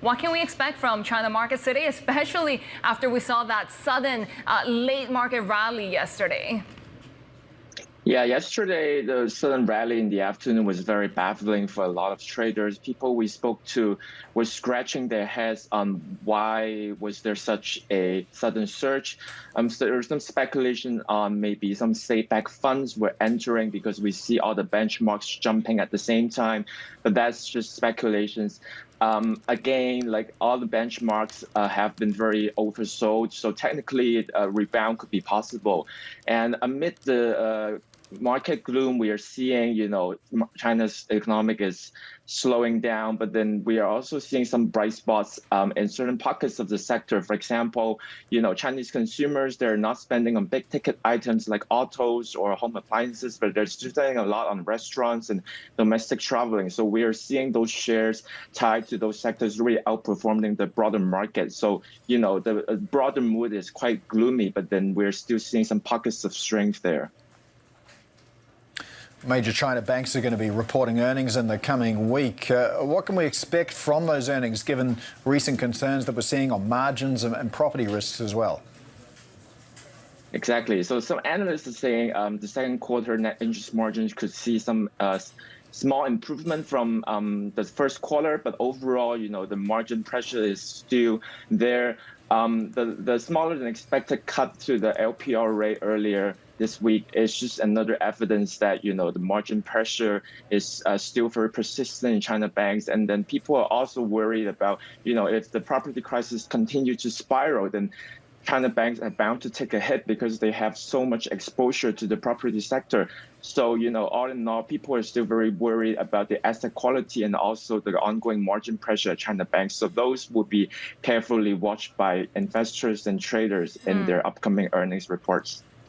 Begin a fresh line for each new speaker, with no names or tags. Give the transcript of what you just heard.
What can we expect from China markets today, especially after we saw that sudden late market rally yesterday?
Yeah, yesterday the sudden rally in the afternoon was very baffling for a lot of traders. People we spoke to were scratching their heads on why was there such a sudden surge. So there was some speculation on maybe some state-backed funds were entering because we see all the benchmarks jumping at the same time, but that's just speculations. Again, like all the benchmarks have been very oversold, so technically a rebound could be possible. And amid the market gloom, we are seeing, China's economic is slowing down, but then we are also seeing some bright spots in certain pockets of the sector. For example, Chinese consumers, they're not spending on big ticket items like autos or home appliances, but they're spending a lot on restaurants and domestic traveling. So we are seeing those shares tied to those sectors really outperforming the broader market. So, the broader mood is quite gloomy, but then we're still seeing some pockets of strength there.
Major China banks are going to be reporting earnings in the coming week. What can we expect from those earnings, given recent concerns that we're seeing on margins and property risks as well?
Exactly. So some analysts are saying the second quarter net interest margins could see some small improvement from the first quarter, but overall, the margin pressure is still there. The smaller than expected cut to the LPR rate earlier this week is just another evidence that, the margin pressure is still very persistent in China banks. And then people are also worried about, if the property crisis continues to spiral, then China banks are bound to take a hit because they have so much exposure to the property sector. So, all in all, people are still very worried about the asset quality and also the ongoing margin pressure at China banks. So those will be carefully watched by investors and traders in their upcoming earnings reports.